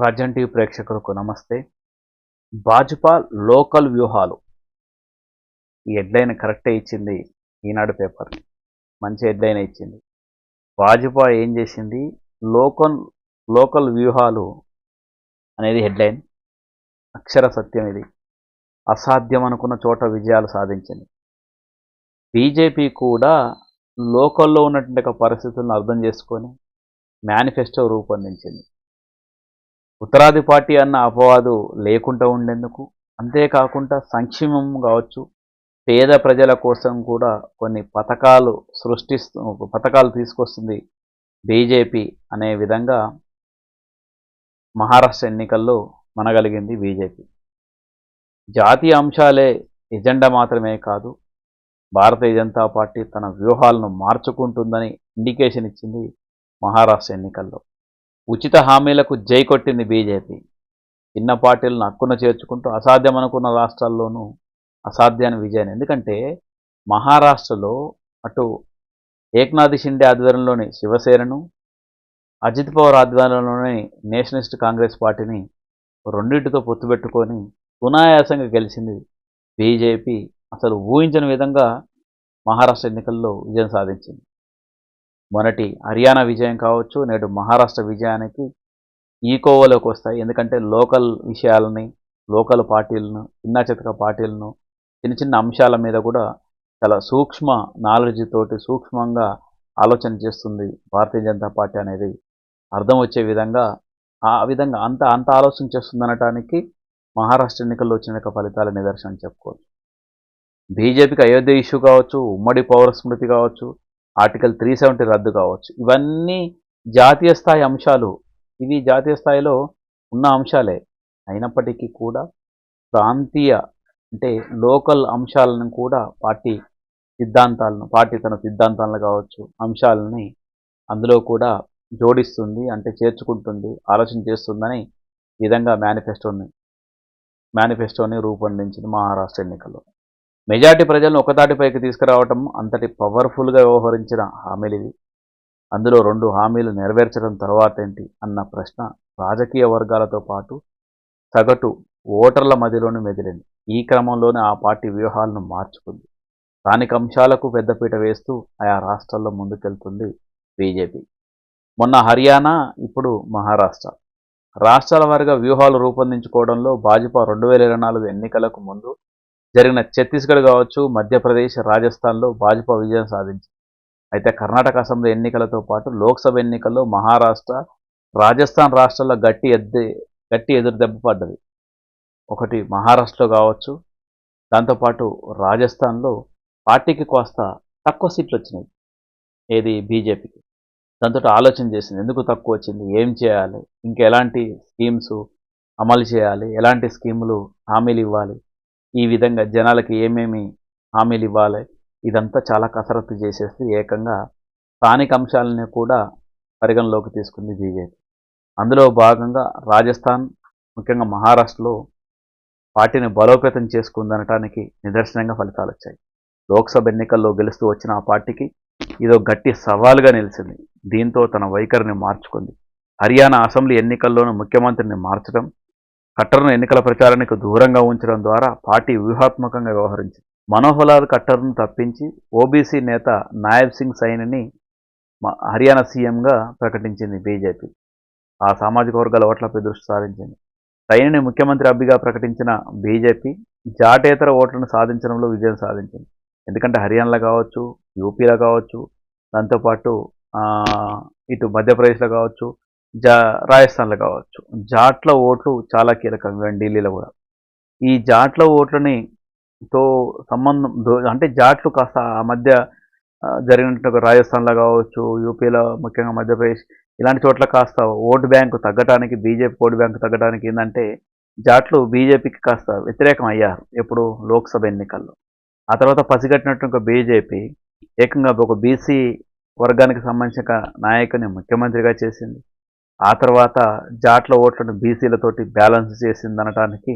Rajan TV ప్రేక్షకులకు నమస్తే. Bhajapa local వ్యూహాలు ఈ హెడ్లైన్ కరెక్టే ఇచ్చింది ఈనాడు పేపర్. మంచి హెడ్లైన్ ఇచ్చింది. భాజపా ఏం చేసింది? లోకల్ లోకల్ వ్యూహాలు అనేది హెడ్లైన్. అక్షర సత్యం ఇది. అసాధ్యం అనుకున్న చోట విజయాలు సాధించింది. బీజేపీ కూడా లోకల్లో ఉన్నటువంటి పరిస్థితులను అర్థం చేసుకొని మేనిఫెస్టో రూపొందించింది. ఉత్తరాది పార్టీ అన్న అపవాదు లేకుండా ఉండేందుకు, అంతేకాకుండా సంక్షేమం కావచ్చు, పేద ప్రజల కోసం కూడా కొన్ని పథకాలు తీసుకొస్తుంది బీజేపీ అనే విధంగా మహారాష్ట్ర ఎన్నికల్లో మనగలిగింది బీజేపీ. జాతీయ అంశాలే ఎజెండా మాత్రమే కాదు, భారతీయ జనతా పార్టీ తన వ్యూహాలను మార్చుకుంటుందని ఇండికేషన్ ఇచ్చింది మహారాష్ట్ర ఎన్నికల్లో. ఉచిత హామీలకు జై కొట్టింది బీజేపీ. చిన్న పార్టీలను హక్కున చేర్చుకుంటూ అసాధ్యం అనుకున్న రాష్ట్రాల్లోనూ అసాధ్యాన్ని విజయాన్ని. ఎందుకంటే మహారాష్ట్రలో అటు ఏక్నాథ్ షిండే ఆధ్వర్యంలోని శివసేనను, అజిత్ పవార్ ఆధ్వర్యంలోని నేషనలిస్ట్ కాంగ్రెస్ పార్టీని రెండింటితో పొత్తు పెట్టుకొని సునాయాసంగా గెలిచింది బీజేపీ. అసలు ఊహించని విధంగా మహారాష్ట్ర ఎన్నికల్లో విజయం సాధించింది. మొన్నటి హర్యానా విజయం కావచ్చు, నేడు మహారాష్ట్ర విజయానికి ఈ కోవలోకి వస్తాయి. ఎందుకంటే లోకల్ విషయాలని, లోకల్ పార్టీలను, చిన్న చితక పార్టీలను, చిన్న చిన్న అంశాల మీద కూడా చాలా సూక్ష్మ నాలెడ్జ్ తోటి సూక్ష్మంగా ఆలోచన చేస్తుంది భారతీయ జనతా పార్టీ అనేది అర్థం వచ్చే విధంగా, ఆ విధంగా అంత ఆలోచన చేస్తుంది అనటానికి మహారాష్ట్ర ఎన్నికల్లో వచ్చిన ఫలితాల నిదర్శనం చెప్పుకోవచ్చు. బీజేపీకి అయోధ్య ఇష్యూ కావచ్చు, ఉమ్మడి పౌర స్మృతి కావచ్చు, ఆర్టికల్ 370 రద్దు కావచ్చు, ఇవన్నీ జాతీయ స్థాయి అంశాలు. ఇవి జాతీయ స్థాయిలో ఉన్న అంశాలే అయినప్పటికీ కూడా ప్రాంతీయ అంటే లోకల్ అంశాలను కూడా పార్టీ తన సిద్ధాంతాలను కావచ్చు, అంశాలని అందులో కూడా జోడిస్తుంది, అంటే చేర్చుకుంటుంది, ఆలోచన చేస్తుందని విధంగా మేనిఫెస్టోని రూపొందించింది మహారాష్ట్ర ఎన్నికల్లో. మెజార్టీ ప్రజలను ఒకతాటిపైకి తీసుకురావటం అంతటి పవర్ఫుల్గా వ్యవహరించిన హామీలు ఇవి. అందులో 2 హామీలు నెరవేర్చడం తర్వాత ఏంటి అన్న ప్రశ్న రాజకీయ వర్గాలతో పాటు సగటు ఓటర్ల మధ్యలోనే మెదిలింది. ఈ క్రమంలోనే ఆ పార్టీ వ్యూహాలను మార్చుకుంది. స్థానిక అంశాలకు పెద్దపీట వేస్తూ ఆయా రాష్ట్రాల్లో ముందుకెళ్తుంది బీజేపీ. మొన్న హర్యానా, ఇప్పుడు మహారాష్ట్ర. రాష్ట్రాల వారీగా వ్యూహాలు రూపొందించుకోవడంలో భాజపా 2024 ఎన్నికలకు ముందు జరిగిన ఛత్తీస్గఢ్ కావచ్చు, మధ్యప్రదేశ్, రాజస్థాన్లో భాజపా విజయం సాధించింది. అయితే కర్ణాటక అసెంబ్లీ ఎన్నికలతో పాటు లోక్సభ ఎన్నికల్లో మహారాష్ట్ర, రాజస్థాన్ రాష్ట్రాల్లో గట్టి ఎదురు దెబ్బ పడ్డది. ఒకటి మహారాష్ట్రలో కావచ్చు, దాంతోపాటు రాజస్థాన్లో పార్టీకి కాస్త తక్కువ సీట్లు వచ్చినాయి. ఏది బీజేపీకి. దాంతో ఆలోచన చేసింది, ఎందుకు తక్కువ వచ్చింది, ఏం చేయాలి, ఇంకెలాంటి స్కీమ్స్ అమలు చేయాలి, ఎలాంటి స్కీములు హామీలు ఇవ్వాలి, ఈ విధంగా జనాలకి ఏమేమి హామీలు ఇవ్వాలి, ఇదంతా చాలా కసరత్తు చేసేసి ఏకంగా స్థానిక అంశాలని కూడా పరిగణలోకి తీసుకుంది బీజేపీ. అందులో భాగంగా రాజస్థాన్, ముఖ్యంగా మహారాష్ట్రలో పార్టీని బలోపేతం చేసుకుందనటానికి నిదర్శనంగా ఫలితాలు వచ్చాయి. లోక్సభ ఎన్నికల్లో గెలుస్తూ వచ్చిన ఆ పార్టీకి ఇదో గట్టి సవాలుగా నిలిచింది. దీంతో తన వైఖరిని మార్చుకుంది. హర్యానా అసెంబ్లీ ఎన్నికల్లోనూ ముఖ్యమంత్రిని మార్చడం, ఖట్టర్ను ఎన్నికల ప్రచారానికి దూరంగా ఉంచడం ద్వారా పార్టీ వ్యూహాత్మకంగా వ్యవహరించింది. మనోహర్లాల్ ఖట్టర్ను తప్పించి ఓబీసీ నేత నాయబ్ సింగ్ సైనిని హర్యానా సీఎంగా ప్రకటించింది బీజేపీ. ఆ సామాజిక వర్గాల ఓట్లపై దృష్టి సారించింది. సైనిని ముఖ్యమంత్రి అభ్యర్థిగా ప్రకటించిన బీజేపీ జాటేతర ఓట్లను సాధించడంలో విజయం సాధించింది. ఎందుకంటే హర్యానాలో కావచ్చు, యూపీలో కావచ్చు, దాంతోపాటు ఇటు మధ్యప్రదేశ్లో కావచ్చు, రాజస్థాన్లో కావచ్చు, జాట్ల ఓట్లు చాలా కీలకంగా ఢిల్లీలో కూడా. ఈ జాట్ల ఓట్లని అంటే జాట్లు కాస్త ఆ మధ్య జరిగినట్టు రాజస్థాన్లో కావచ్చు, యూపీలో, ముఖ్యంగా మధ్యప్రదేశ్, ఇలాంటి చోట్ల కాస్త ఓటు బ్యాంకు తగ్గటానికి, బీజేపీ ఓటు బ్యాంకు తగ్గడానికి ఏంటంటే జాట్లు బీజేపీకి కాస్త వ్యతిరేకం అయ్యారు ఎప్పుడు లోక్సభ ఎన్నికల్లో. ఆ తర్వాత పసిగట్టినట్టు బీజేపీ ఏకంగా ఒక బీసీ వర్గానికి సంబంధించిన నాయకుని ముఖ్యమంత్రిగా చేసింది. ఆ తర్వాత జాట్ల ఓట్లను బీసీలతోటి బ్యాలెన్స్ చేసింది అనటానికి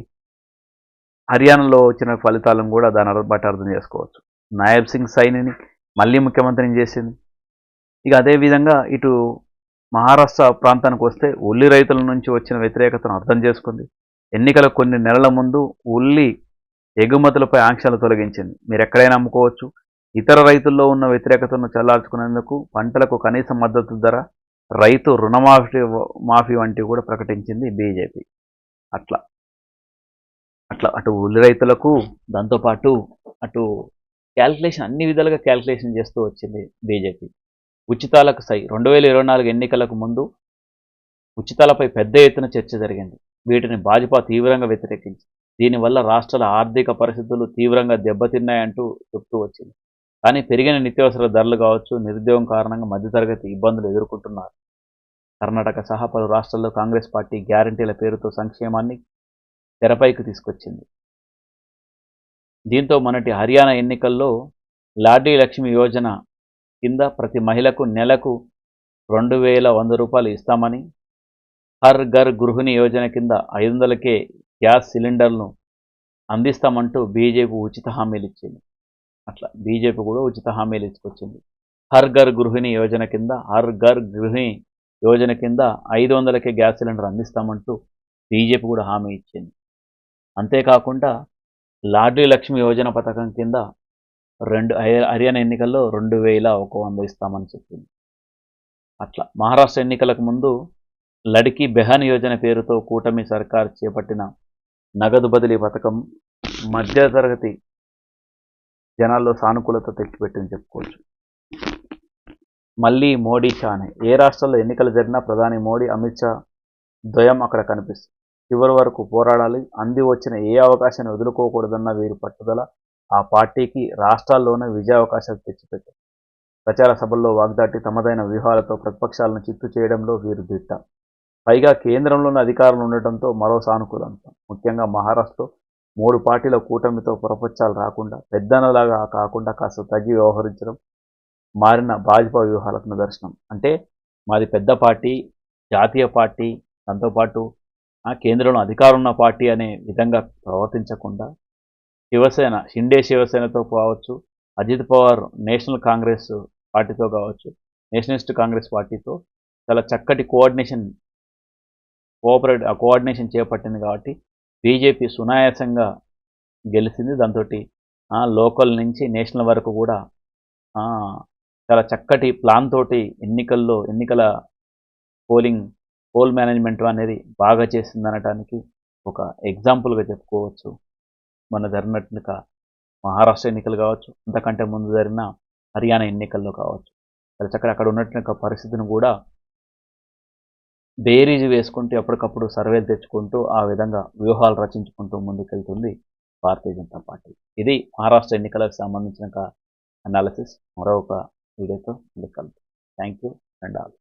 హర్యానాలో వచ్చిన ఫలితాలను కూడా దాన్ని బట్టి అర్థం చేసుకోవచ్చు. నాయబ్ సింగ్ సైనిని మళ్ళీ ముఖ్యమంత్రిని చేసింది. ఇక అదేవిధంగా ఇటు మహారాష్ట్ర ప్రాంతానికి వస్తే ఉల్లి రైతుల నుంచి వచ్చిన వ్యతిరేకతను అర్థం చేసుకుంది. ఎన్నికల కొన్ని నెలల ముందు ఉల్లి ఎగుమతులపై ఆంక్షలు తొలగించింది. మీరు ఎక్కడైనా అమ్ముకోవచ్చు. ఇతర రైతుల్లో ఉన్న వ్యతిరేకతను చల్లార్చుకునేందుకు పంటలకు కనీస మద్దతు ధర, రైతు రుణమాఫీ వంటివి కూడా ప్రకటించింది బీజేపీ. అట్లా అట్లా అటు ఉల్లి రైతులకు, దాంతోపాటు అటు అన్ని విధాలుగా క్యాల్కులేషన్ చేస్తూ వచ్చింది బీజేపీ. ఉచితాలకు 2024 ఎన్నికలకు ముందు ఉచితాలపై పెద్ద ఎత్తున చర్చ జరిగింది. వీటిని భాజపా తీవ్రంగా వ్యతిరేకించింది. దీనివల్ల రాష్ట్రాల ఆర్థిక పరిస్థితులు తీవ్రంగా దెబ్బతిన్నాయంటూ చెప్తూ వచ్చింది. కానీ పెరిగిన నిత్యావసర ధరలు కావచ్చు, నిరుద్యోగం కారణంగా మధ్యతరగతి ఇబ్బందులు ఎదుర్కొంటున్నారు. కర్ణాటక సహా పలు రాష్ట్రాల్లో కాంగ్రెస్ పార్టీ గ్యారంటీల పేరుతో సంక్షేమాన్ని తెరపైకి తీసుకొచ్చింది. దీంతో మొన్నటి హర్యానా ఎన్నికల్లో లాడ్లీ లక్ష్మి యోజన కింద ప్రతి మహిళకు నెలకు 2,100 రూపాయలు ఇస్తామని, హర్ ఘర్ గృహిణి యోజన కింద 500కే గ్యాస్ సిలిండర్లను అందిస్తామంటూ బీజేపీ ఉచిత హామీలు ఇచ్చింది. అట్లా బీజేపీ కూడా ఉచిత హామీలు ఇచ్చుకొచ్చింది. హర్ ఘర్ గృహిణి యోజన కింద 500కే గ్యాస్ సిలిండర్ అందిస్తామంటూ బీజేపీ కూడా హామీ ఇచ్చింది. అంతేకాకుండా లాడ్లీ లక్ష్మి యోజన పథకం కింద హర్యానా ఎన్నికల్లో 2,100 ఇస్తామని చెప్పింది. అట్లా మహారాష్ట్ర ఎన్నికలకు ముందు లడ్కీ బెహన్ యోజన పేరుతో కూటమి సర్కార్ చేపట్టిన నగదు బదిలీ పథకం మధ్యతరగతి జనాల్లో సానుకూలత తెచ్చిపెట్టిందని చెప్పుకోవచ్చు. మళ్ళీ మోడీ షానే. ఏ రాష్ట్రాల్లో ఎన్నికలు జరిగినా ప్రధాని మోడీ, అమిత్ షా ద్వయం అక్కడ కనిపిస్తుంది. చివరి వరకు పోరాడాలి, అంది వచ్చిన ఏ అవకాశాన్ని వదులుకోకూడదన్న వీరి పట్టుదల ఆ పార్టీకి రాష్ట్రాల్లోనే విజయావకాశాలు తెచ్చిపెట్టారు. ప్రచార సభల్లో వాగ్దాటి, తమదైన వ్యూహాలతో ప్రతిపక్షాలను చిత్తు చేయడంలో వీరు దిట్ట. పైగా కేంద్రంలోని అధికారులు ఉండటంతో మరో సానుకూలంతం. ముఖ్యంగా మహారాష్ట్రలో 3 పార్టీల కూటమితో పొరపచ్చాలు రాకుండా, పెద్దనలాగా కాకుండా కాస్త తగ్గి వ్యవహరించడం మారిన భాజపా వ్యూహాలకు నిదర్శనం. అంటే మాది పెద్ద పార్టీ, జాతీయ పార్టీ, దాంతోపాటు కేంద్రంలో అధికారం ఉన్న పార్టీ అనే విధంగా ప్రవర్తించకుండా షిండే శివసేనతో కావచ్చు, అజిత్ పవార్ నేషనల్ కాంగ్రెస్ పార్టీతో కావచ్చు, నేషనలిస్ట్ కాంగ్రెస్ పార్టీతో చాలా చక్కటి కోఆర్డినేషన్ చేపట్టింది. కాబట్టి బీజేపీ సునాయాసంగా గెలిచింది. దాంతో లోకల్ నుంచి నేషనల్ వరకు కూడా చాలా చక్కటి ప్లాన్ తోటి ఎన్నికల పోల్ మేనేజ్మెంట్ అనేది బాగా చేసిందనటానికి ఒక ఎగ్జాంపుల్గా చెప్పుకోవచ్చు. మన జరిగినట్టుగా మహారాష్ట్ర ఎన్నికలు కావచ్చు, అంతకంటే ముందు జరిగిన హర్యానా ఎన్నికల్లో కావచ్చు, చాలా చక్కగా అక్కడ ఉన్నట్టు పరిస్థితిని కూడా బేరీజు వేసుకుంటూ ఎప్పటికప్పుడు సర్వేలు తెచ్చుకుంటూ ఆ విధంగా వ్యూహాలు రచించుకుంటూ ముందుకెళ్తుంది భారతీయ జనతా పార్టీ. ఇది మహారాష్ట్ర ఎన్నికలకు సంబంధించిన అనాలిసిస్. మరొక వీడియోతో కలుద్దాం. Thank you and all.